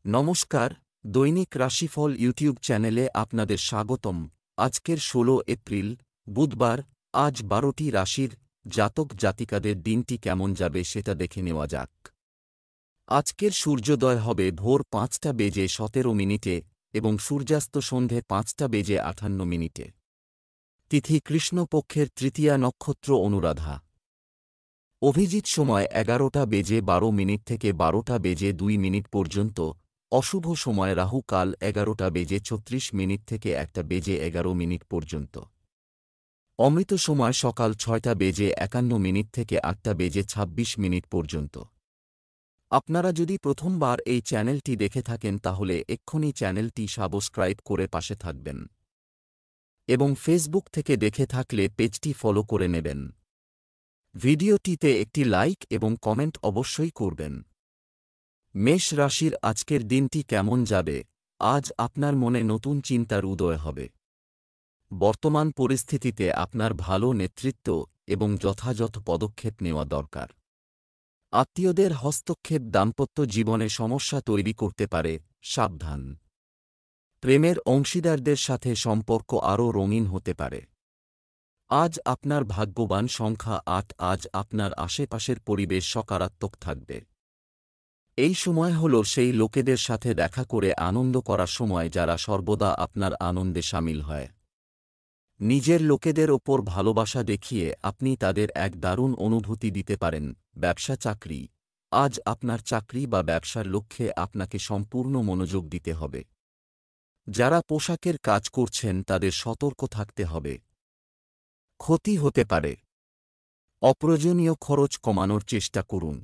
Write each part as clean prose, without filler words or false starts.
নমস্কার, দৈনিক রাশিফল ইউটিউব চ্যানেলে আপনাদের স্বাগতম। আজকের ১৬ এপ্রিল, বুধবার। আজ ১২টি রাশির জাতক জাতিকাদের দিনটি কেমন যাবে সেটা দেখে নেওয়া যাক। আজকের সূর্যোদয় হবে ভোর ৫টা বেজে ১৭ মিনিটে এবং সূর্যাস্ত সন্ধে ৫টা বেজে ৫৮ মিনিটে। তিথি কৃষ্ণপক্ষের তৃতীয়া নক্ষত্র অনুরাধা। অভিজিৎ সময় ১১টা বেজে ১২ মিনিট থেকে ১২টা বেজে ২ মিনিট পর্যন্ত। অশুভ সময় রাহু কাল ১১টা বেজে ৩৬ মিনিট থেকে ১টা বেজে ১১ মিনিট পর্যন্ত। অমৃত সময় সকাল ৬টা বেজে ৫১ মিনিট থেকে ৮টা বেজে ২৬ মিনিট পর্যন্ত। আপনারা যদি প্রথমবার এই চ্যানেলটি দেখে থাকেন তাহলে এক্ষুনি চ্যানেলটি সাবস্ক্রাইব করে পাশে থাকবেন এবং ফেসবুক থেকে দেখে থাকলে পেজটি ফলো করে নেবেন। ভিডিওটিতে একটি লাইক এবং কমেন্ট অবশ্যই করবেন। মেষ রাশির আজকের দিনটি কেমন যাবে? আজ আপনার মনে নতুন চিন্তার উদয় হবে। বর্তমান পরিস্থিতিতে আপনার ভালো নেতৃত্ব এবং যথাযথ পদক্ষেপ নেওয়া দরকার। আত্মীয়দের হস্তক্ষেপ দাম্পত্য জীবনে সমস্যা তৈরি করতে পারে, সাবধান। প্রেমের অংশীদারদের সাথে সম্পর্ক আরও রঙিন হতে পারে। আজ আপনার ভাগ্যবান সংখ্যা ৮। আজ আপনার আশেপাশের পরিবেশ সকারাত্মক থাকবে। এই সময় হল সেই লোকেদের সাথে দেখা করে আনন্দ করার সময় যারা সর্বদা আপনার আনন্দে সামিল হয়। নিজের লোকেদের ওপর ভালোবাসা দেখিয়ে আপনি তাদের এক দারুণ অনুভূতি দিতে পারেন। ব্যবসা চাকরি। আজ আপনার চাকরি বা ব্যবসার লক্ষ্যে আপনাকে সম্পূর্ণ মনোযোগ দিতে হবে। যারা পোশাকের কাজ করছেন তাদের সতর্ক থাকতে হবে। ক্ষতি হতে পারে। অপ্রয়োজনীয় খরচ কমানোর চেষ্টা করুন।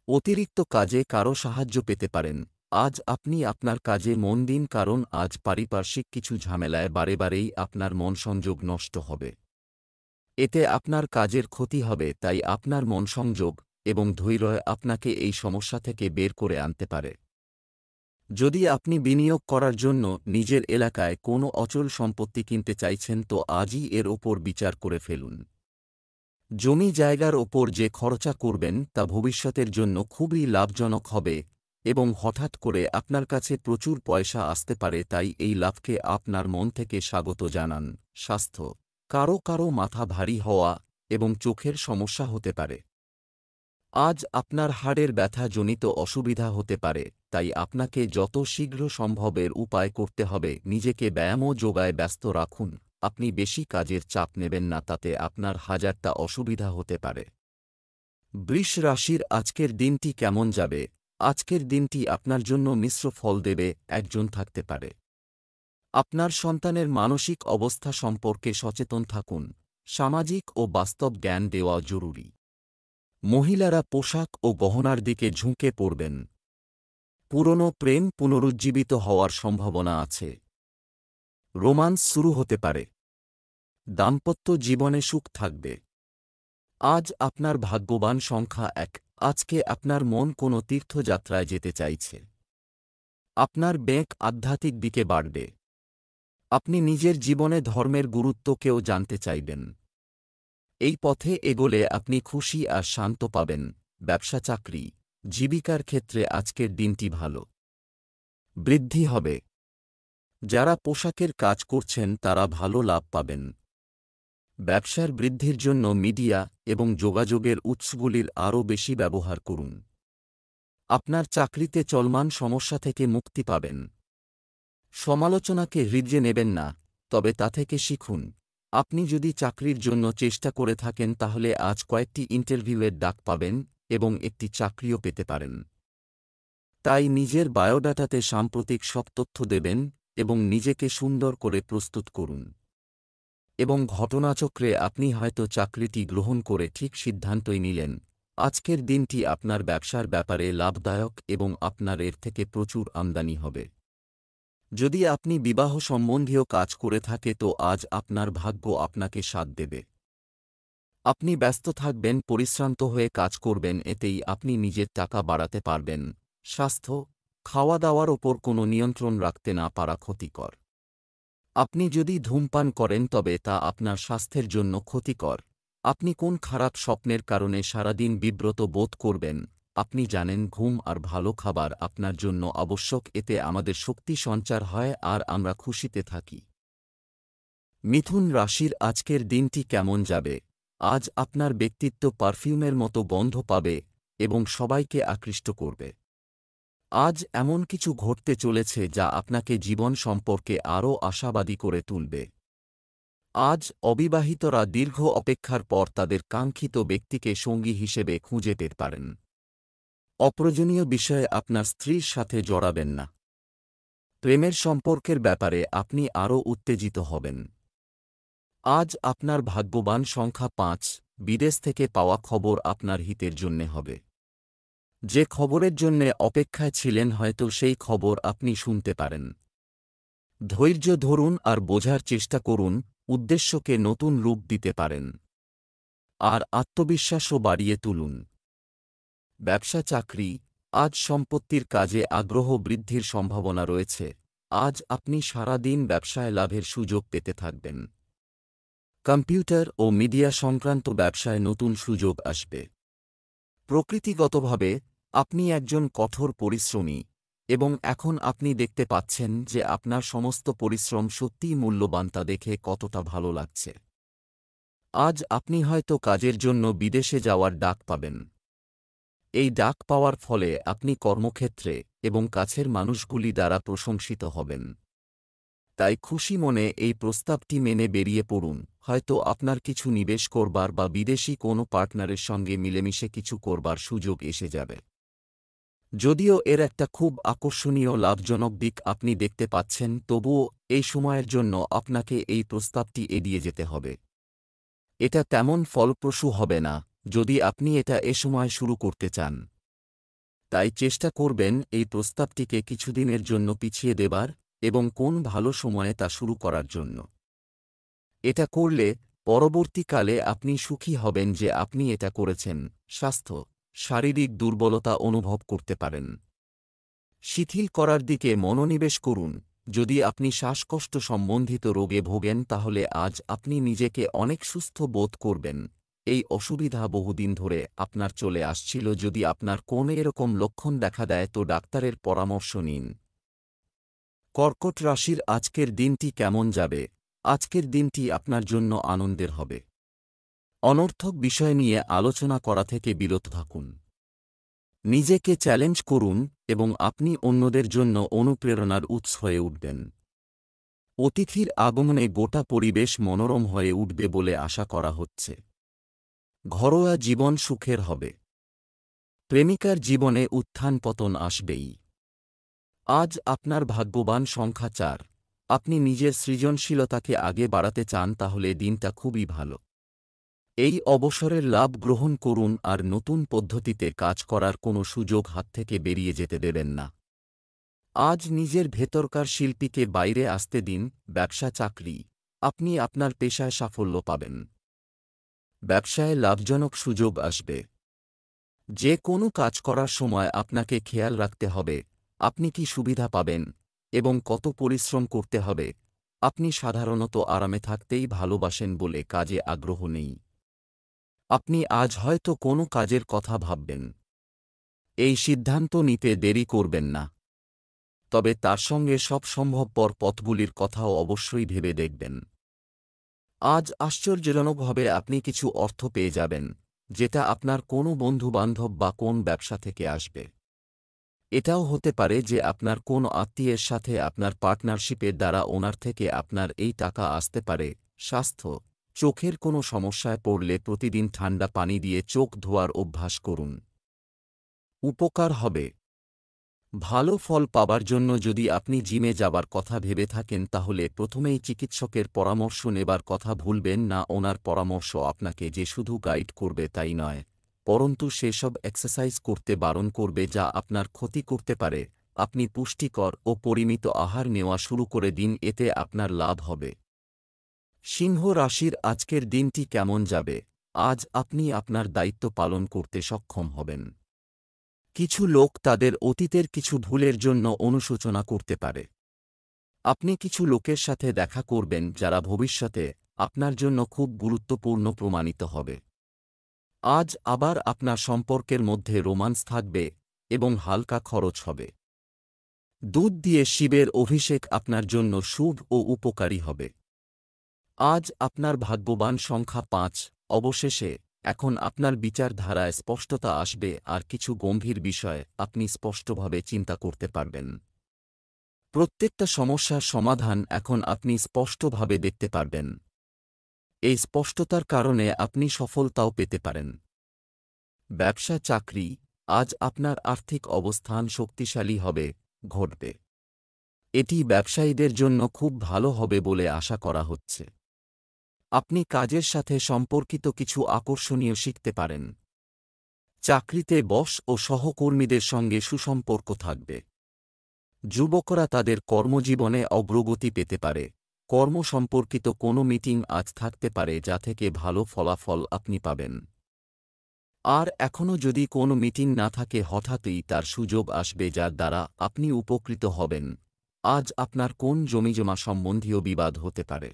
অতিরিক্ত কাজে কারও সাহায্য পেতে পারেন। আজ আপনি আপনার কাজে মন দিন, কারণ আজ পারিপার্শ্বিক কিছু ঝামেলায় বারেবারেই আপনার মন সংযোগ নষ্ট হবে। এতে আপনার কাজের ক্ষতি হবে, তাই আপনার মন সংযোগ এবং ধৈর্য আপনাকে এই সমস্যা থেকে বের করে আনতে পারে। যদি আপনি বিনিয়োগ করার জন্য নিজের এলাকায় কোনো অচল সম্পত্তি কিনতে চাইছেন তো আজই এর ওপর বিচার করে ফেলুন। জমি জায়গার ওপর যে খরচা করবেন তা ভবিষ্যতের জন্য খুবই লাভজনক হবে এবং হঠাৎ করে আপনার কাছে প্রচুর পয়সা আসতে পারে, তাই এই লাভকে আপনার মন থেকে স্বাগত জানান। স্বাস্থ্য। কারো কারো মাথা ভারী হওয়া এবং চোখের সমস্যা হতে পারে। আজ আপনার হাড়ের ব্যথাজনিত অসুবিধা হতে পারে, তাই আপনাকে যত শীঘ্র সম্ভবের উপায় করতে হবে। নিজেকে ব্যায়াম ও যোগায় ব্যস্ত রাখুন। আপনি বেশি কাজের চাপ নেবেন না, তাতে আপনার হাজারটা অসুবিধা হতে পারে। বৃষ রাশির আজকের দিনটি কেমন যাবে? আজকের দিনটি আপনার জন্য মিশ্র ফল দেবে। একজন থাকতে পারে। আপনার সন্তানের মানসিক অবস্থা সম্পর্কে সচেতন থাকুন। সামাজিক ও বাস্তব জ্ঞান দেওয়া জরুরি। মহিলারা পোশাক ও গহনার দিকে ঝুঁকে পড়বেন। পুরনো প্রেম পুনরুজ্জীবিত হওয়ার সম্ভাবনা আছে। রোমান্স শুরু হতে পারে। দাম্পত্য জীবনে সুখ থাকবে। আজ আপনার ভাগ্যবান সংখ্যা ১। আজকে আপনার মন কোনো তীর্থযাত্রায় যেতে চাইছে। আপনার বেগ আধ্যাত্মিক দিকে বাড়বে। আপনি নিজের জীবনে ধর্মের গুরুত্বকেও জানতে চাইবেন। এই পথে এগোলে আপনি খুশি আর শান্ত পাবেন। ব্যবসা চাকরি জীবিকার ক্ষেত্রে আজকের দিনটি ভালো। বৃদ্ধি হবে। যারা পোশাকের কাজ করছেন তারা ভালো লাভ পাবেন। ব্যবসার বৃদ্ধির জন্য মিডিয়া এবং যোগাযোগের উৎসগুলির আরও বেশি ব্যবহার করুন। আপনার চাকরিতে চলমান সমস্যা থেকে মুক্তি পাবেন। সমালোচনাকে হৃদয়ে নেবেন না, তবে তা থেকে শিখুন। আপনি যদি চাকরির জন্য চেষ্টা করে থাকেন তাহলে আজ কয়েকটি ইন্টারভিউয়ের ডাক পাবেন এবং একটি চাকরিও পেতে পারেন। তাই নিজের বায়োডাটাতে সাম্প্রতিক সব তথ্য দেবেন এবং নিজেকে সুন্দর করে প্রস্তুত করুন। এবং ঘটনাচক্রে আপনি হয়তো চাকরিটি গ্রহণ করে ঠিক সিদ্ধান্তই নিলেন। আজকের দিনটি আপনার ব্যবসার ব্যাপারে লাভদায়ক এবং আপনার এর থেকে প্রচুর আমদানি হবে। যদি আপনি বিবাহ সম্বন্ধীয় কাজ করে থাকে তো আজ আপনার ভাগ্য আপনাকে সাথ দেবে। আপনি ব্যস্ত থাকবেন, পরিশ্রান্ত হয়ে কাজ করবেন, এতেই আপনি নিজের টাকা বাড়াতে পারবেন। স্বাস্থ্য। খাওয়া দাওয়ার ওপর কোনো নিয়ন্ত্রণ রাখতে না পারা ক্ষতিকর। আপনি যদি ধূমপান করেন তবে তা আপনার স্বাস্থ্যের জন্য ক্ষতিকর। আপনি কোন খারাপ স্বপ্নের কারণে সারাদিন বিব্রত বোধ করবেন আপনি জানেন ঘুম আর ভালো খাবার আপনার জন্য আবশ্যক, এতে আমাদের শক্তি সঞ্চার হয় আর আমরা খুশিতে থাকি। মিথুন রাশির আজকের দিনটি কেমন যাবে? আজ আপনার ব্যক্তিত্ব পারফিউমের মতো গন্ধ পাবে এবং সবাইকে আকৃষ্ট করবে। আজ এমন কিছু ঘটতে চলেছে যা আপনাকে জীবন সম্পর্কে আরও আশাবাদী করে তুলবে। আজ অবিবাহিতরা দীর্ঘ অপেক্ষার পর তাদের কাঙ্ক্ষিত ব্যক্তিকে সঙ্গী হিসেবে খুঁজে পেতে পারেন। অপ্রয়োজনীয় বিষয়ে আপনার স্ত্রীর সাথে জড়াবেন না। প্রেমের সম্পর্কের ব্যাপারে আপনি আরও উত্তেজিত হবেন। আজ আপনার ভাগ্যবান সংখ্যা ৫। বিদেশ থেকে পাওয়া খবর আপনার হিতের জন্যে হবে। যে খবরের জন্যে অপেক্ষায় ছিলেন হয়তো সেই খবর আপনি শুনতে পারেন। ধৈর্য ধরুন আর বোঝার চেষ্টা করুন, উদ্দেশ্যকে নতুন রূপ দিতে পারেন। আর আত্মবিশ্বাসও বাড়িয়ে তুলুন। ব্যবসা চাকরি, আজ সম্পত্তির কাজে আগ্রহ বৃদ্ধির সম্ভাবনা রয়েছে। আজ আপনি সারা দিন ব্যবসায় লাভের সুযোগ পেতে থাকবেন। কম্পিউটার ও মিডিয়া সংক্রান্ত ব্যবসায় নতুন সুযোগ আসবে। প্রকৃতিগতভাবে আপনি একজন কঠোর পরিশ্রমী এবং এখন আপনি দেখতে পাচ্ছেন যে আপনার সমস্ত পরিশ্রম সত্যিই মূল্যবান, তা দেখে কতটা ভালো লাগছে। আজ আপনি হয়তো কাজের জন্য বিদেশে যাওয়ার ডাক পাবেন। এই ডাক পাওয়ার ফলে আপনি কর্মক্ষেত্রে এবং কাছের মানুষগুলি দ্বারা প্রশংসিত হবেন। তাই খুশি মনে এই প্রস্তাবটি মেনে বেরিয়ে পড়ুন। হয়তো আপনার কিছু নিবেশ করবার বা বিদেশি কোনো পার্টনারের সঙ্গে মিলেমিশে কিছু করবার সুযোগ এসে যাবে। যদিও এর একটা খুব আকর্ষণীয় লাভজনক দিক আপনি দেখতে পাচ্ছেন, তবুও এই সময়ের জন্য আপনাকে এই প্রস্তাবটি এড়িয়ে যেতে হবে। এটা তেমন ফলপ্রসূ হবে না যদি আপনি এটা এ সময় শুরু করতে চান। তাই চেষ্টা করবেন এই প্রস্তাবটিকে কিছুদিনের জন্য পিছিয়ে দেবার এবং কোন ভালো সময়ে তা শুরু করার জন্য। এটা করলে পরবর্তীকালে আপনি সুখী হবেন যে আপনি এটা করেছেন। স্বাস্থ্য, শারীরিক দুর্বলতা অনুভব করতে পারেন। শিথিল করার দিকে মনোনিবেশ করুন। যদি আপনি শ্বাসকষ্ট সম্বন্ধিত রোগে ভোগেন তাহলে আজ আপনি নিজেকে অনেক সুস্থ বোধ করবেন। এই অসুবিধা বহুদিন ধরে আপনার চলে আসছিল। যদি আপনার কোনো এরকম লক্ষণ দেখা দেয় তো ডাক্তারের পরামর্শ নিন। কর্কট রাশির আজকের দিনটি কেমন যাবে? আজকের দিনটি আপনার জন্য আনন্দের হবে। অনর্থক বিষয় নিয়ে আলোচনা করা থেকে বিরত থাকুন। নিজেকে চ্যালেঞ্জ করুন এবং আপনি অন্যদের জন্য অনুপ্রেরণার উৎস হয়ে উঠবেন। অতিথির আগমনে গোটা পরিবেশ মনোরম হয়ে উঠবে বলে আশা করা হচ্ছে। ঘরোয়া জীবন সুখের হবে। প্রেমিকার জীবনে উত্থান পতন আসবেই। আজ আপনার ভাগ্যবান সংখ্যা ৪। আপনি নিজের সৃজনশীলতাকে আগে বাড়াতে চান তাহলে দিনটা খুবই ভালো। এই অবসরের লাভ গ্রহণ করুন আর নতুন পদ্ধতিতে কাজ করার কোনো সুযোগ হাত থেকে বেরিয়ে যেতে দেবেন না। আজ নিজের ভেতরকার শিল্পীকে বাইরে আসতে দিন। ব্যবসা চাকরি, আপনি আপনার পেশায় সাফল্য পাবেন। ব্যবসায় লাভজনক সুযোগ আসবে। যে কোনো কাজ করার সময় আপনাকে খেয়াল রাখতে হবে আপনি কি সুবিধা পাবেন এবং কত পরিশ্রম করতে হবে। আপনি সাধারণত আরামে থাকতেই ভালোবাসেন বলে কাজে আগ্রহ নেই। আপনি আজ হয়তো কোনো কাজের কথা ভাববেন। এই সিদ্ধান্ত নিতে দেরি করবেন না। তবে তার সঙ্গে সব সম্ভবপর পথগুলির কথাও অবশ্যই ভেবে দেখবেন। আজ আশ্চর্যজনকভাবে আপনি কিছু অর্থ পেয়ে যাবেন, যেটা আপনার কোনো বন্ধুবান্ধব বা কোন ব্যবসা থেকে আসবে। এটাও হতে পারে যে আপনার কোনো আত্মীয়ের সাথে আপনার পার্টনারশিপের দ্বারা ওনার থেকে আপনার এই টাকা আসতে পারে। স্বাস্থ্য, চোখের কোনো সমস্যায় পড়লে প্রতিদিন ঠান্ডা পানি দিয়ে চোখ ধোয়ার অভ্যাস করুন। উপকার হবে। ভালো ফল পাবার জন্য যদি আপনি জিমে যাবার কথা ভেবে থাকেন তাহলে প্রথমেই চিকিৎসকের পরামর্শ নেবার কথা ভুলবেন না। ওনার পরামর্শ আপনাকে যে শুধু গাইড করবে তাই নয়, পরন্তু সেসব এক্সারসাইজ করতে বারণ করবে যা আপনার ক্ষতি করতে পারে। আপনি পুষ্টিকর ও পরিমিত আহার নেওয়া শুরু করে দিন, এতে আপনার লাভ হবে। সিংহ রাশির আজকের দিনটি কেমন যাবে? আজ আপনি আপনার দায়িত্ব পালন করতে সক্ষম হবেন। কিছু লোক তাদের অতীতের কিছু ভুলের জন্য অনুশোচনা করতে পারে। আপনি কিছু লোকের সাথে দেখা করবেন যারা ভবিষ্যতে আপনার জন্য খুব গুরুত্বপূর্ণ প্রমাণিত হবে। আজ আবার আপনার সম্পর্কের মধ্যে রোমান্স থাকবে এবং হালকা খরচ হবে। দুধ দিয়ে শিবের অভিষেক আপনার জন্য শুভ ও উপকারী হবে। আজ আপনার ভাগ্যবান সংখ্যা ৫। অবশেষে এখন আপনার বিচারধারায় স্পষ্টতা আসবে আর কিছু গম্ভীর বিষয় আপনি স্পষ্টভাবে চিন্তা করতে পারবেন। প্রত্যেকটা সমস্যার সমাধান এখন আপনি স্পষ্টভাবে দেখতে পারবেন। এই স্পষ্টতার কারণে আপনি সফলতাও পেতে পারেন। ব্যবসা চাকরি, আজ আপনার আর্থিক অবস্থান শক্তিশালী হবে, ঘটবে। এটি ব্যবসায়ীদের জন্য খুব ভালো হবে বলে আশা করা হচ্ছে। আপনি কাজের সাথে সম্পর্কিত কিছু আকর্ষণীয় শিখতে পারেন। চাকরিতে বস ও সহকর্মীদের সঙ্গে সুসম্পর্ক থাকবে। যুবকরা তাদের কর্মজীবনে অগ্রগতি পেতে পারে। কর্ম সম্পর্কিত কোনো মিটিং আজ থাকতে পারে যা থেকে ভালো ফলাফল আপনি পাবেন। আর এখনও যদি কোনো মিটিং না থাকে হঠাৎই তার সুযোগ আসবে যার দ্বারা আপনি উপকৃত হবেন। আজ আপনার কোন জমিজমা সম্বন্ধীয় বিবাদ হতে পারে।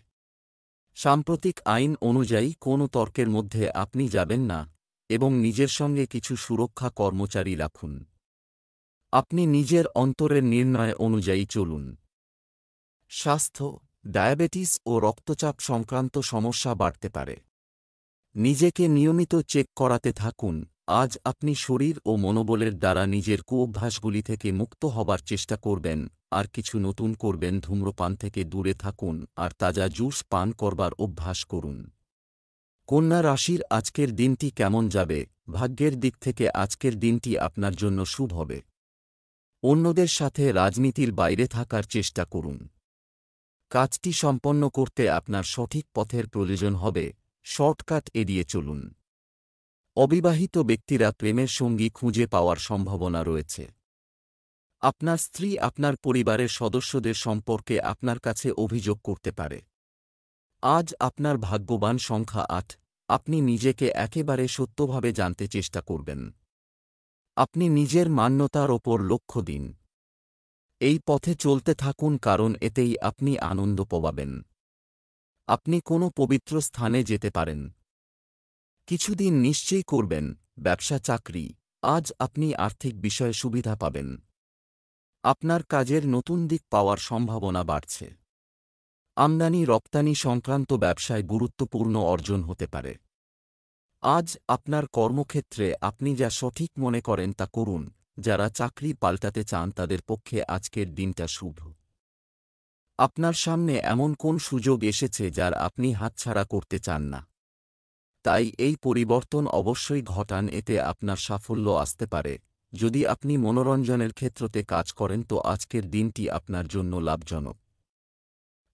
সাম্প্রতিক আইন অনুযায়ী কোনো তর্কের মধ্যে আপনি যাবেন না এবং নিজের সঙ্গে কিছু সুরক্ষা কর্মচারী রাখুন। আপনি নিজের অন্তরের নির্ণয় অনুযায়ী চলুন। স্বাস্থ্য, ডায়াবেটিস ও রক্তচাপ সংক্রান্ত সমস্যা বাড়তে পারে। নিজেকে নিয়মিত চেক করাতে থাকুন। আজ আপনি শরীর ও মনোবলের দ্বারা নিজের কুঅভ্যাসগুলি থেকে মুক্ত হবার চেষ্টা করবেন আর কিছু নতুন করবেন। ধূম্রপান থেকে দূরে থাকুন আর তাজা জুস পান করবার অভ্যাস করুন। কন্যা রাশির আজকের দিনটি কেমন যাবে? ভাগ্যের দিক থেকে আজকের দিনটি আপনার জন্য শুভ হবে। অন্যদের সাথে রাজনীতির বাইরে থাকার চেষ্টা করুন। কাজটি সম্পন্ন করতে আপনার সঠিক পথের প্রয়োজন হবে, শর্টকাট এড়িয়ে চলুন। অবিবাহিত ব্যক্তিরা প্রেমের সঙ্গী খুঁজে পাওয়ার সম্ভাবনা রয়েছে। আপনার স্ত্রী আপনার পরিবারের সদস্যদের সম্পর্কে আপনার কাছে অভিযোগ করতে পারে। আজ আপনার ভাগ্যবান সংখ্যা ৮। আপনি নিজেকে একেবারে সত্যভাবে জানতে চেষ্টা করবেন। আপনি নিজের মান্যতার ওপর লক্ষ্য দিন। এই পথে চলতে থাকুন কারণ এতেই আপনি আনন্দ পাবেন। আপনি কোনো পবিত্র স্থানে যেতে পারেন। কিছুদিন নিশ্চয়ই করবেন। ব্যবসা চাকরি, আজ আপনি আর্থিক বিষয়ে সুবিধা পাবেন। আপনার কাজের নতুন দিক পাওয়ার সম্ভাবনা বাড়ছে। আমদানি রপ্তানি সংক্রান্ত ব্যবসায় গুরুত্বপূর্ণ অর্জন হতে পারে। আজ আপনার কর্মক্ষেত্রে আপনি যা সঠিক মনে করেন তা করুন। যারা চাকরি পাল্টাতে চান তাদের পক্ষে আজকের দিনটা শুভ। আপনার সামনে এমন কোন সুযোগ এসেছে যার আপনি হাতছাড়া করতে চান না। তাই এই পরিবর্তন অবশ্যই ঘটান, এতে আপনার সাফল্য আসতে পারে। যদি আপনি মনোরঞ্জনের ক্ষেত্রতে কাজ করেন তো আজকের দিনটি আপনার জন্য লাভজনক।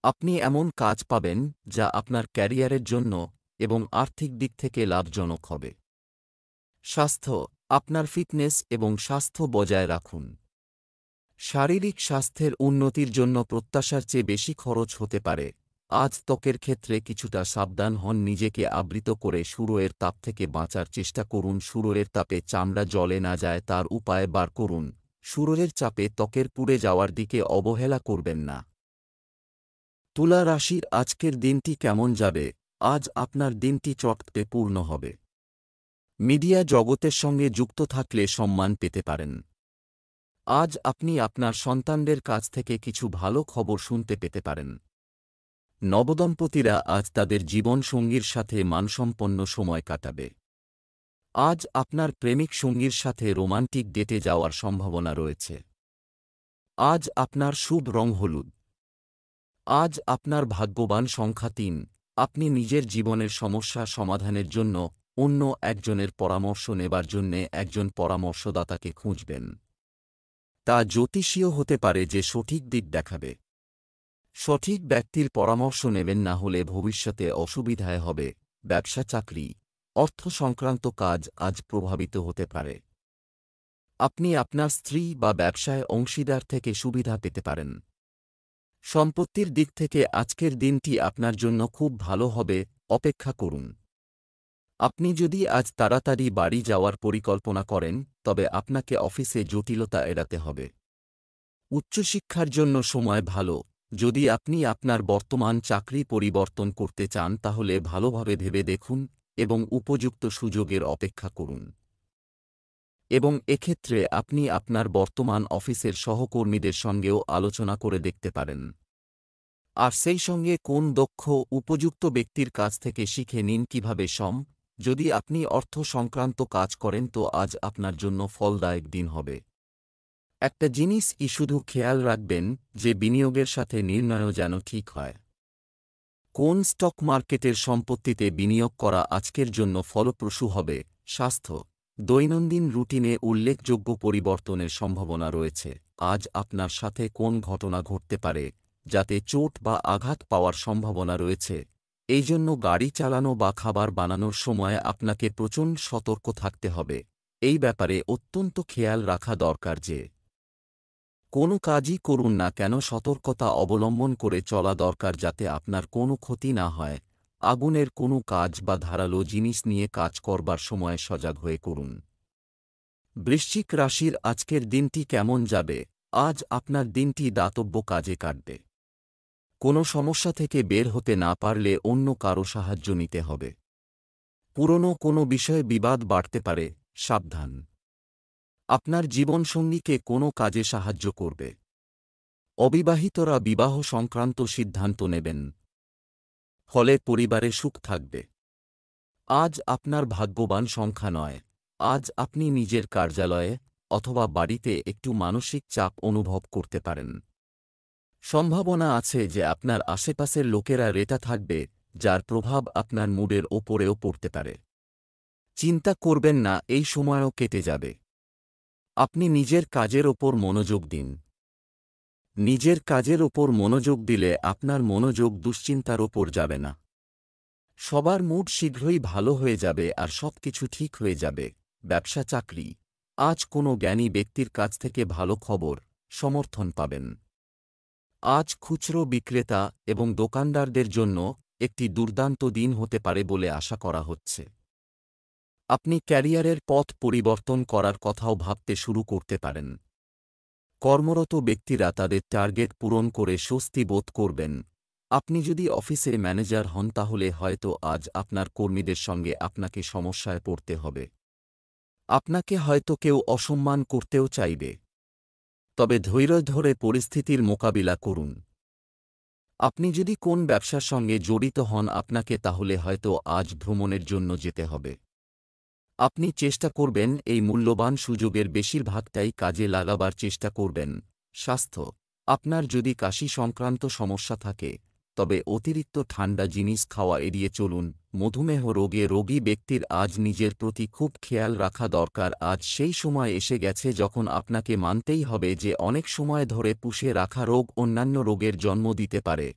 আপনি এমন কাজ পাবেন যা আপনার ক্যারিয়ারের জন্য এবং আর্থিক দিক থেকে লাভজনক হবে। স্বাস্থ্য, আপনার ফিটনেস এবং স্বাস্থ্য বজায় রাখুন। শারীরিক স্বাস্থ্যের উন্নতির জন্য প্রত্যাশার চেয়ে বেশি খরচ হতে পারে। আজ ত্বকের ক্ষেত্রে কিছুটা সাবধান হন। নিজেকে আবৃত করে সূর্যের তাপ থেকে বাঁচার চেষ্টা করুন। সূর্যের তাপে চামড়া জ্বলে না যায় তার উপায় বার করুন। সূর্যের চাপে ত্বকের পুড়ে যাওয়ার দিকে অবহেলা করবেন না। তুলা রাশির আজকের দিনটি কেমন যাবে? আজ আপনার দিনটি চটকে পূর্ণ হবে। মিডিয়া জগতের সঙ্গে যুক্ত থাকলে সম্মান পেতে পারেন। আজ আপনি আপনার সন্তানদের কাছ থেকে কিছু ভালো খবর শুনতে পেতে পারেন। নবদম্পতিরা আজ তাদের জীবনসঙ্গীর সাথে মানসম্পন্ন সময় কাটাবে। আজ আপনার প্রেমিক সঙ্গীর সাথে রোমান্টিক ডেটে যাওয়ার সম্ভাবনা রয়েছে। আজ আপনার শুভ রং হলুদ। আজ আপনার ভাগ্যবান সংখ্যা ৩। আপনি নিজের জীবনের সমস্যা সমাধানের জন্য অন্য একজনের পরামর্শ নেবার জন্যে একজন পরামর্শদাতাকে খুঁজবেন। তা জ্যোতিষীয় হতে পারে যে সঠিক দিক দেখাবে। সঠিক ব্যক্তির পরামর্শ নেবেন, না হলে ভবিষ্যতে অসুবিধায় হবে। ব্যবসা চাকরি, অর্থ সংক্রান্ত কাজ আজ প্রভাবিত হতে পারে। আপনি আপনার স্ত্রী বা ব্যবসায় অংশীদার থেকে সুবিধা পেতে পারেন। সম্পত্তির দিক থেকে আজকের দিনটি আপনার জন্য খুব ভালো হবে, অপেক্ষা করুন। আপনি যদি আজ তাড়াতাড়ি বাড়ি যাওয়ার পরিকল্পনা করেন তবে আপনাকে অফিসে জটিলতা এড়াতে হবে। উচ্চশিক্ষার জন্য সময় ভালো। যদি আপনি আপনার বর্তমান চাকরি পরিবর্তন করতে চান তাহলে ভালোভাবে ভেবে দেখুন এবং উপযুক্ত সুযোগের অপেক্ষা করুন। এবং এক্ষেত্রে আপনি আপনার বর্তমান অফিসের সহকর্মীদের সঙ্গেও আলোচনা করে দেখতে পারেন। আর সেই সঙ্গে কোন দক্ষ উপযুক্ত ব্যক্তির কাছ থেকে শিখে নিন কিভাবে যদি আপনি অর্থ সংক্রান্ত কাজ করেন তো আজ আপনার জন্য ফলদায়ক দিন হবে। একটা জিনিস শুধু খেয়াল রাখবেন যে বিনিয়োগের সাথে নির্ণয়ও যেন ঠিক হয়। কোন স্টক মার্কেটের সম্পত্তিতে বিনিয়োগ করা আজকের জন্য ফলপ্রসূ হবে। স্বাস্থ্য, দৈনন্দিন রুটিনে উল্লেখযোগ্য পরিবর্তনের সম্ভাবনা রয়েছে। আজ আপনার সাথে কোন ঘটনা ঘটতে পারে যাতে চোট বা আঘাত পাওয়ার সম্ভাবনা রয়েছে, এই জন্য গাড়ি চালানো বা খাবার বানানোর সময় আপনাকে প্রচণ্ড সতর্ক থাকতে হবে। এই ব্যাপারে অত্যন্ত খেয়াল রাখা দরকার যে কোনো কাজই করুন না কেন সতর্কতা অবলম্বন করে চলা দরকার যাতে আপনার কোনো ক্ষতি না হয়। আগুনের কোনো কাজ বা ধারালো জিনিস নিয়ে কাজ করবার সময় সজাগ হয়ে করুন। বৃশ্চিক রাশির আজকের দিনটি কেমন যাবে। আজ আপনার দিনটি দাতব্য কাজে কাটবে। কোনো সমস্যা থেকে বের হতে না পারলে অন্য কারো সাহায্য নিতে হবে। পুরনো কোনো বিষয়ে বিবাদ বাড়তে পারে, সাবধান। আপনার জীবনসঙ্গীকে কোনো কাজে সাহায্য করবে। অবিবাহিতরা বিবাহ সংক্রান্ত সিদ্ধান্ত নেবেন, ফলে পরিবারে সুখ থাকবে। আজ আপনার ভাগ্যবান সংখ্যা নয়। আজ আপনি নিজের কার্যালয়ে অথবা বাড়িতে একটু মানসিক চাপ অনুভব করতে পারেন। সম্ভাবনা আছে যে আপনার আশেপাশের লোকেরা রেটা থাকবে, যার প্রভাব আপনার মুডের ওপরেও পড়তে পারে। চিন্তা করবেন না, এই সময়ও কেটে যাবে। আপনি নিজের কাজের ওপর মনোযোগ দিন। নিজের কাজের ওপর মনোযোগ দিলে আপনার মনোযোগ দুশ্চিন্তার ওপর যাবে না। সবার মুড শীঘ্রই ভালো হয়ে যাবে আর সবকিছু ঠিক হয়ে যাবে। ব্যবসা চাকরি, আজ কোনো জ্ঞানী ব্যক্তির কাছ থেকে ভালো খবর, সমর্থন পাবেন। আজ খুচরো বিক্রেতা এবং দোকানদারদের জন্য একটি দুর্দান্ত দিন হতে পারে বলে আশা করা হচ্ছে। আপনি ক্যারিয়ারের পথ পরিবর্তন করার কথাও ভাবতে শুরু করতে পারেন। কর্মরত ব্যক্তিরা তাদের টার্গেট পূরণ করে স্বস্তি বোধ করবেন। আপনি যদি অফিসে ম্যানেজার হন তাহলে হয়তো আজ আপনার কর্মীদের সঙ্গে আপনাকে সমস্যায় পড়তে হবে। আপনাকে হয়তো কেউ অসম্মান করতেও চাইবে, তবে ধৈর্য ধরে পরিস্থিতির মোকাবিলা করুন। আপনি যদি কোন ব্যবসার সঙ্গে জড়িত হন আপনাকে তাহলে হয়তো আজ ভ্রমণের জন্য যেতে হবে। আপনি চেষ্টা করবেন এই মূল্যবান সুযোগের বেশিরভাগটাই কাজে লাগাবার চেষ্টা করবেন। স্বাস্থ্য, আপনার যদি কাশি সংক্রান্ত সমস্যা থাকে তবে অতিরিক্ত ঠান্ডা জিনিস খাওয়া এড়িয়ে চলুন। মধুমেহ রোগে রোগী ব্যক্তির আজ নিজের প্রতি খুব খেয়াল রাখা দরকার। আজ সেই সময় এসে গেছে যখন আপনাকে মানতেই হবে যে অনেক সময় ধরে পুষে রাখা রোগ অন্যান্য রোগের জন্ম দিতে পারে,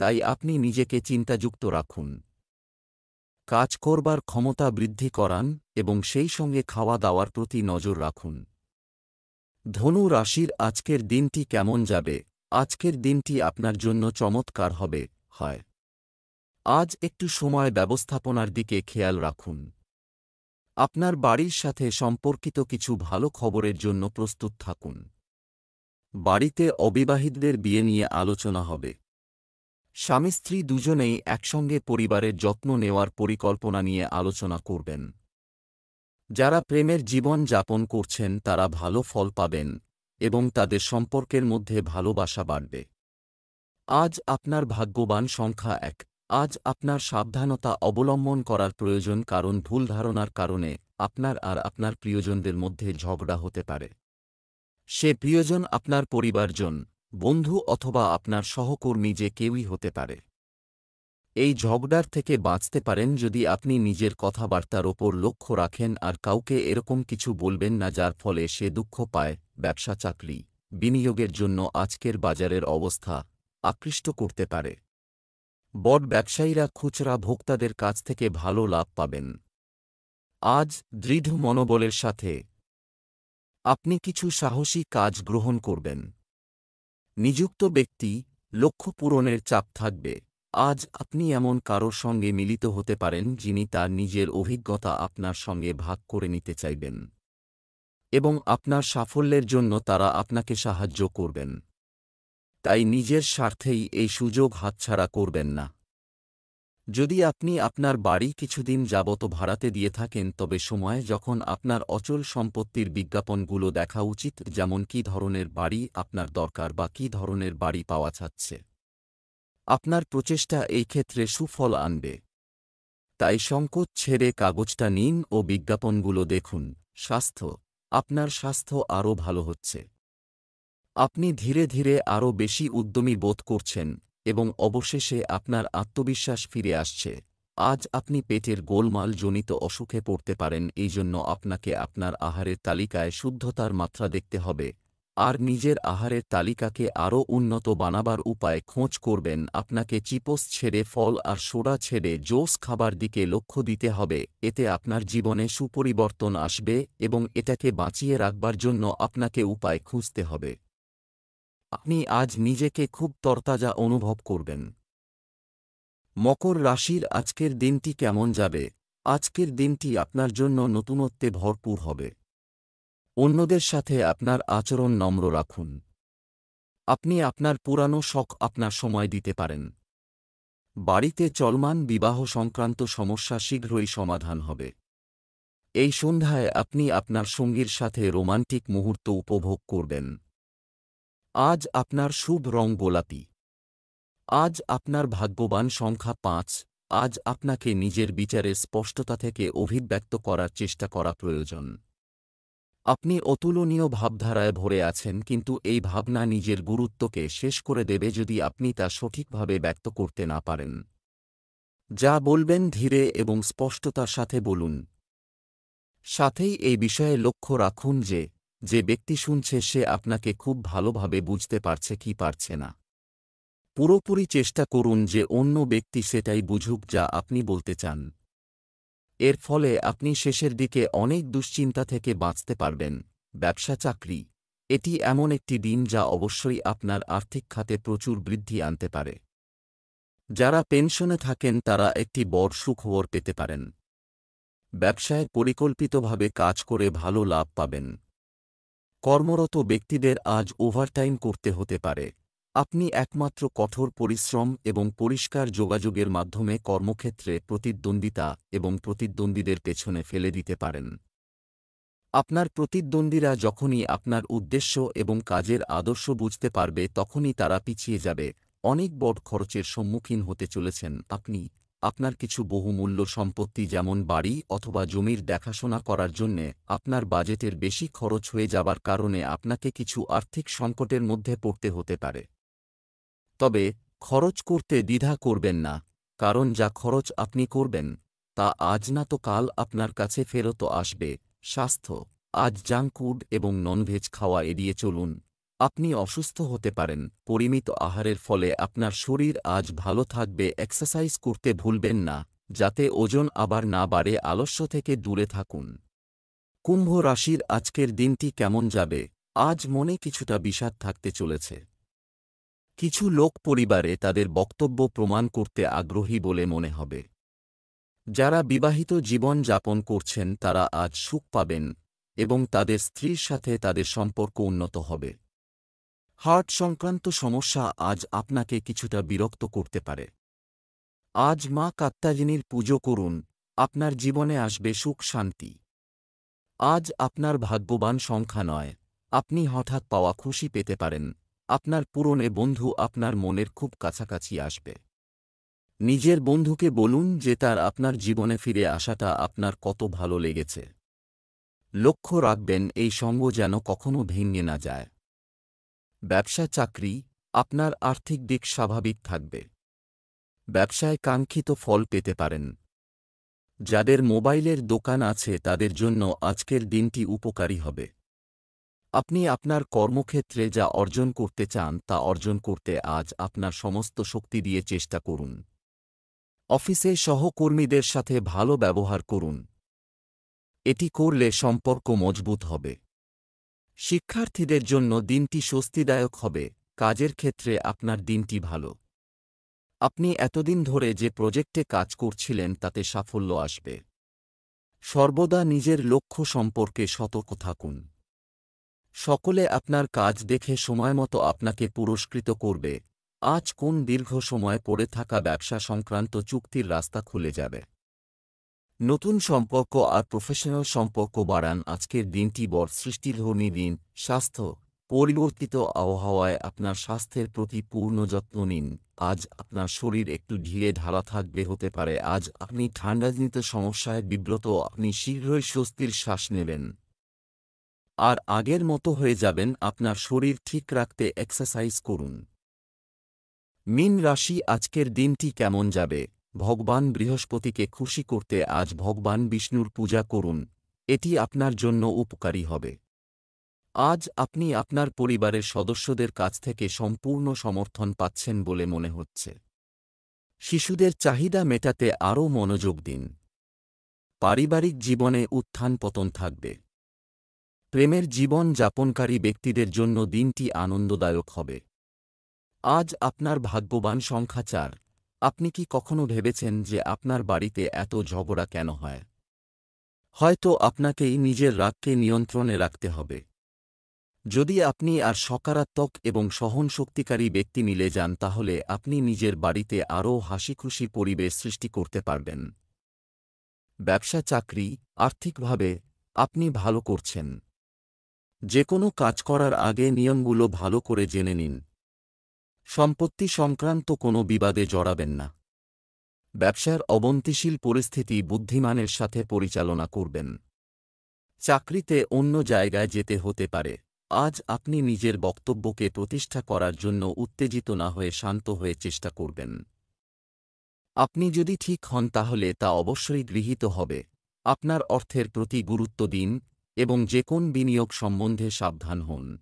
তাই আপনি নিজেকে চিন্তাযুক্ত রাখুন। কাজ করবার ক্ষমতা বৃদ্ধি করান এবং সেই সঙ্গে খাওয়া দাওয়ার প্রতি নজর রাখুন। ধনু রাশির আজকের দিনটি কেমন যাবে। আজকের দিনটি আপনার জন্য চমৎকার হবে। আজ একটু সময় ব্যবস্থাপনার দিকে খেয়াল রাখুন। আপনার বাড়ির সাথে সম্পর্কিত কিছু ভালো খবরের জন্য প্রস্তুত থাকুন। বাড়িতে অবিবাহিতদের বিয়ে নিয়ে আলোচনা হবে। স্বামী স্ত্রী দুজনেই একসঙ্গে পরিবারের যত্ন নেওয়ার পরিকল্পনা নিয়ে আলোচনা করবেন। যারা প্রেমের জীবন যাপন করছেন তারা ভালো ফল পাবেন এবং তাদের সম্পর্কের মধ্যে ভালোবাসা বাড়বে। আজ আপনার ভাগ্যবান সংখ্যা 1। আজ আপনার সাবধানতা অবলম্বন করার প্রয়োজন, কারণ ভুল ধারণার কারণে আপনার আর আপনার প্রিয়জনদের মধ্যে ঝগড়া হতে পারে। সে প্রিয়জন আপনার পরিবারজন, বন্ধু অথবা আপনার সহকর্মী, যে কেউই হতে পারে। এই ঝগড়ার থেকে বাঁচতে পারেন যদি আপনি নিজের কথাবার্তার ওপর লক্ষ্য রাখেন আর কাউকে এরকম কিছু বলবেন না যার ফলে সে দুঃখ পায়। ব্যবসা চাকরি, বিনিয়োগের জন্য আজকের বাজারের অবস্থা আকৃষ্ট করতে পারে। বড় ব্যবসায়ীরা খুচরা ভোক্তাদের কাছ থেকে ভালো লাভ পাবেন। আজ দৃঢ় মনোবলের সাথে আপনি কিছু সাহসী কাজ গ্রহণ করবেন। নিযুক্ত ব্যক্তি, লক্ষ্য পূরণের চাপ থাকবে। আজ আপনি এমন কারোর সঙ্গে মিলিত হতে পারেন যিনি তার নিজের অভিজ্ঞতা আপনার সঙ্গে ভাগ করে নিতে চাইবেন এবং আপনার সাফল্যের জন্য তারা আপনাকে সাহায্য করবেন। তাই নিজের স্বার্থেই এই সুযোগ হাতছাড়া করবেন না। যদি আপনি আপনার বাড়ি কিছুদিন যাবত ভাড়াতে দিয়ে থাকেন, তবে সময় যখন আপনার অচল সম্পত্তির বিজ্ঞাপনগুলো দেখা উচিত, যেমন কী ধরনের বাড়ি আপনার দরকার বা কী ধরনের বাড়ি পাওয়া যাচ্ছে। আপনার প্রচেষ্টা এই ক্ষেত্রে সুফল আনবে। তাই সংকোচ ছেড়ে কাগজটা নিন ও বিজ্ঞাপনগুলো দেখুন। স্বাস্থ্য। আপনার স্বাস্থ্য আরও ভালো হচ্ছে। আপনি ধীরে ধীরে আরও বেশি উদ্যমী বোধ করছেন এবং অবশেষে আপনার আত্মবিশ্বাস ফিরে আসছে। আজ আপনি পেটের গোলমাল জনিত অসুখে পড়তে পারেন, এই জন্য আপনাকে আপনার আহারের তালিকায় শুদ্ধতার মাত্রা দেখতে হবে আর নিজের আহারের তালিকাকে আরও উন্নত বানাবার উপায় খোঁজ করবেন। আপনাকে চিপস ছেড়ে ফল আর সোডা ছেড়ে জোস খাবার দিকে লক্ষ্য দিতে হবে। এতে আপনার জীবনে সুপরিবর্তন আসবে এবং এটাকে বাঁচিয়ে রাখবার জন্য আপনাকে উপায় খুঁজতে হবে। আপনি আজ নিজেকে খুব তরতাজা অনুভব করবেন। মকর রাশির আজকের দিনটি কেমন যাবে? আজকের দিনটি আপনার জন্য নতুনত্বে ভরপুর হবে। অন্যদের সাথে আপনার আচরণ নম্র রাখুন। আপনি আপনার পুরানো শখ আপনার সময় দিতে পারেন। বাড়িতে চলমান বিবাহ সংক্রান্ত সমস্যা শীঘ্রই সমাধান হবে। এই সন্ধ্যায় আপনি আপনার সঙ্গীর সাথে রোমান্টিক মুহূর্ত উপভোগ করবেন। আজ আপনার শুভ রং গোলাপি। আজ আপনার ভাগ্যবান সংখ্যা ৫। আজ আপনাকে নিজের বিচারের স্পষ্টতা থেকে অভিব্যক্ত করার চেষ্টা করা প্রয়োজন। আপনি অতুলনীয় ভাবধারায় ভরে আছেন, কিন্তু এই ভাবনা নিজের গুরুত্বকে শেষ করে দেবে যদি আপনি তা সঠিকভাবে ব্যক্ত করতে না পারেন। যা বলবেন ধীরে এবং স্পষ্টতার সাথে বলুন। সাথেই এই বিষয়ে লক্ষ্য রাখুন যে যে ব্যক্তি শুনছে সে আপনাকে খুব ভালোভাবে বুঝতে পারছে কি পারছে না। পুরোপুরি চেষ্টা করুন যে অন্য ব্যক্তি সেটাই বুঝুক যা আপনি বলতে চান। এর ফলে আপনি শেষের দিকে অনেক দুশ্চিন্তা থেকে বাঁচতে পারবেন। ব্যবসা চাকরি। এটি এমন একটি দিন যা অবশ্যই আপনার আর্থিক খাতে প্রচুর বৃদ্ধি আনতে পারে। যারা পেনশনে থাকেন তারা একটি বড় সুখবর পেতে পারেন। ব্যবসায় পরিকল্পিতভাবে কাজ করে ভালো লাভ পাবেন। কর্মরত ব্যক্তিদের আজ ওভারটাইম করতে হতে পারে। আপনি একমাত্র কঠোর পরিশ্রম এবং পরিষ্কার যোগাযোগের মাধ্যমে কর্মক্ষেত্রে প্রতিদ্বন্দ্বিতা এবং প্রতিদ্বন্দ্বীদের পেছনে ফেলে দিতে পারেন। আপনার প্রতিদ্বন্দ্বীরা যখনই আপনার উদ্দেশ্য এবং কাজের আদর্শ বুঝতে পারবে তখনই তারা পিছিয়ে যাবে। অনেক বড় খরচের সম্মুখীন হতে চলেছেন আপনি। আপনার কিছু বহুমূল্য সম্পত্তি যেমন বাড়ি অথবা জমির দেখাশোনা করার জন্যে আপনার বাজেটের বেশি খরচ হয়ে যাবার কারণে আপনাকে কিছু আর্থিক সংকটের মধ্যে পড়তে হতে পারে। তবে খরচ করতে দ্বিধা করবেন না, কারণ যা খরচ আপনি করবেন তা আজ না তো কাল আপনার কাছে ফেরত আসবে। স্বাস্থ্য। আজ জাঙ্ক ফুড এবং ননভেজ খাওয়া এড়িয়ে চলুন। আপনি অসুস্থ হতে পারেন। পরিমিত আহারের ফলে আপনার শরীর আজ ভালো থাকবে। এক্সারসাইজ করতে ভুলবেন না, যাতে ওজন আবার না বাড়ে। আলস্য থেকে দূরে থাকুন। কুম্ভ রাশির আজকের দিনটি কেমন যাবে? আজ মনে কিছুটা বিষাদ থাকতে চলেছে। কিছু লোক পরিবারে তাদের বক্তব্য প্রমাণ করতে আগ্রহী বলে মনে হবে। যারা বিবাহিত জীবন যাপন করছেন তারা আজ সুখ পাবেন এবং তাদের স্ত্রীর সাথে তাদের সম্পর্ক উন্নত হবে। হার্ট সংক্রান্ত সমস্যা আজ আপনাকে কিছুটা বিরক্ত করতে পারে। আজ মা কাত্যায়নীর পুজো করুন। আপনার জীবনে আসবে সুখ শান্তি। আজ আপনার ভাগ্যবান সংখ্যা নয়। আপনি হঠাৎ পাওয়া খুশি পেতে পারেন। আপনার পুরনো বন্ধু আপনার মনের খুব কাছাকাছি আসবে। নিজের বন্ধুকে বলুন যে তার আপনার জীবনে ফিরে আসাটা আপনার কত ভালো লেগেছে। লক্ষ্য রাখবেন এই সঙ্গ যেন কখনো ভেঙে না যায়। ব্যবসা চাকরি। আপনার আর্থিক দিক স্বাভাবিক থাকবে। ব্যবসায় কাঙ্ক্ষিত ফল পেতে পারেন। যাদের মোবাইলের দোকান আছে তাদের জন্য আজকের দিনটি উপকারী হবে। আপনি আপনার কর্মক্ষেত্রে যা অর্জন করতে চান তা অর্জন করতে আজ আপনার সমস্ত শক্তি দিয়ে চেষ্টা করুন। অফিসে সহকর্মীদের সাথে ভালো ব্যবহার করুন। এটি করলে সম্পর্ক মজবুত হবে। শিক্ষার্থীদের জন্য দিনটি স্বস্তিদায়ক হবে। কাজের ক্ষেত্রে আপনার দিনটি ভালো। আপনি এতদিন ধরে যে প্রজেক্টে কাজ করছিলেন তাতে সাফল্য আসবে। সর্বদা নিজের লক্ষ্য সম্পর্কে সতর্ক থাকুন। সকলে আপনার কাজ দেখে সময়মতো আপনাকে পুরস্কৃত করবে। আজ কোন দীর্ঘ সময় পড়ে থাকা ব্যবসা সংক্রান্ত চুক্তির রাস্তা খুলে যাবে। নতুন সম্পর্ক আর প্রফেশনাল সম্পর্ক বাড়ান। আজকের দিনটি বড় সৃষ্টিধর্মী দিন। স্বাস্থ্য, পরিবর্তিত আবহাওয়ায় আপনার স্বাস্থ্যের প্রতি পূর্ণ যত্ন নিন। আজ আপনার শরীর একটু ঢিলে ঢালা থাকবে, হতে পারে আজ আপনি ঠান্ডাজনিত সমস্যায় বিব্রত। আপনি শীঘ্রই স্বস্তির শ্বাস নেবেন আর আগের মতো হয়ে যাবেন। আপনার শরীর ঠিক রাখতে এক্সারসাইজ করুন। মীন রাশি, আজকের দিনটি কেমন যাবে। ভগবান বৃহস্পতিকে খুশি করতে আজ ভগবান বিষ্ণুর পূজা করুন, এটি আপনার জন্য উপকারী হবে। আজ আপনি আপনার পরিবারের সদস্যদের কাছ থেকে সম্পূর্ণ সমর্থন পাচ্ছেন বলে মনে হচ্ছে। শিশুদের চাহিদা মেটাতে আরও মনোযোগ দিন। পারিবারিক জীবনে উত্থান পতন থাকবে। প্রেমের জীবন যাপনকারী ব্যক্তিদের জন্য দিনটি আনন্দদায়ক হবে। আজ আপনার ভাগ্যবান সংখ্যা 4। আপনি কি কখনো ভেবেছেন যে আপনার বাড়িতে এত ঝগড়া কেন হয়? হয়তো আপনাকেই নিজের রাগকে নিয়ন্ত্রণে রাখতে হবে। যদি আপনি আর সকারাত্মক এবং সহনশক্তিকারী ব্যক্তি মিলে যান, তাহলে আপনি নিজের বাড়িতে আরও হাসিখুশি পরিবেশ সৃষ্টি করতে পারবেন। ব্যবসা, চাকরি, আর্থিকভাবে আপনি ভালো করছেন। যে কোনো কাজ করার আগে নিয়মগুলো ভালো করে জেনে নিন। সম্পত্তি সংক্রান্ত কোনো বিবাদে জড়াবেন না। ব্যবসার অবনতিশীল পরিস্থিতি বুদ্ধিমানের সাথে পরিচালনা করবেন। চাকরিতে অন্য জায়গায় যেতে হতে পারে। আজ আপনি নিজের বক্তব্যকে প্রতিষ্ঠা করার জন্য উত্তেজিত না হয়ে শান্ত হয়ে চেষ্টা করবেন। আপনি যদি ঠিক হন তাহলে তা অবশ্যই গৃহীত হবে। আপনার অর্থের প্রতি গুরুত্ব দিন এবং যে কোন বিনিয়োগ সম্বন্ধে সাবধান হন।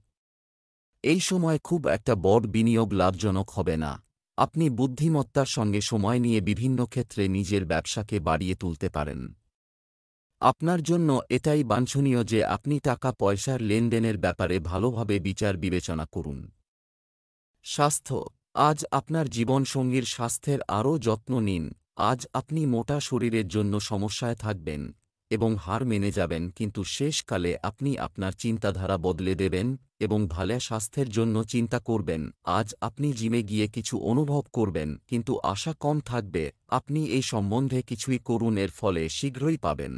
এই সময় খুব একটা বড় বিনিয়োগ লাভজনক হবে না। আপনি বুদ্ধিমত্তার সঙ্গে সময় নিয়ে বিভিন্ন ক্ষেত্রে নিজের ব্যবসাকে বাড়িয়ে তুলতে পারেন। আপনার জন্য এটাই বাঞ্ছনীয় যে আপনি টাকা পয়সার লেনদেনের ব্যাপারে ভালোভাবে বিচার বিবেচনা করুন। স্বাস্থ্য, আজ আপনার জীবনসঙ্গীর স্বাস্থ্যের আরও যত্ন নিন। আজ আপনি মোটা শরীরের জন্য সমস্যায় থাকবেন এবং হার মেনে যাবেন, কিন্তু শেষকালে আপনি আপনার চিন্তাধারা বদলে দেবেন এবং ভালো স্বাস্থ্যের জন্য চিন্তা করবেন। আজ আপনি জিমে গিয়ে কিছু অনুভব করবেন, কিন্তু আশা কম থাকবে। আপনি এই সম্বন্ধে কিছুই করুন, এর ফলে শীঘ্রই পাবেন।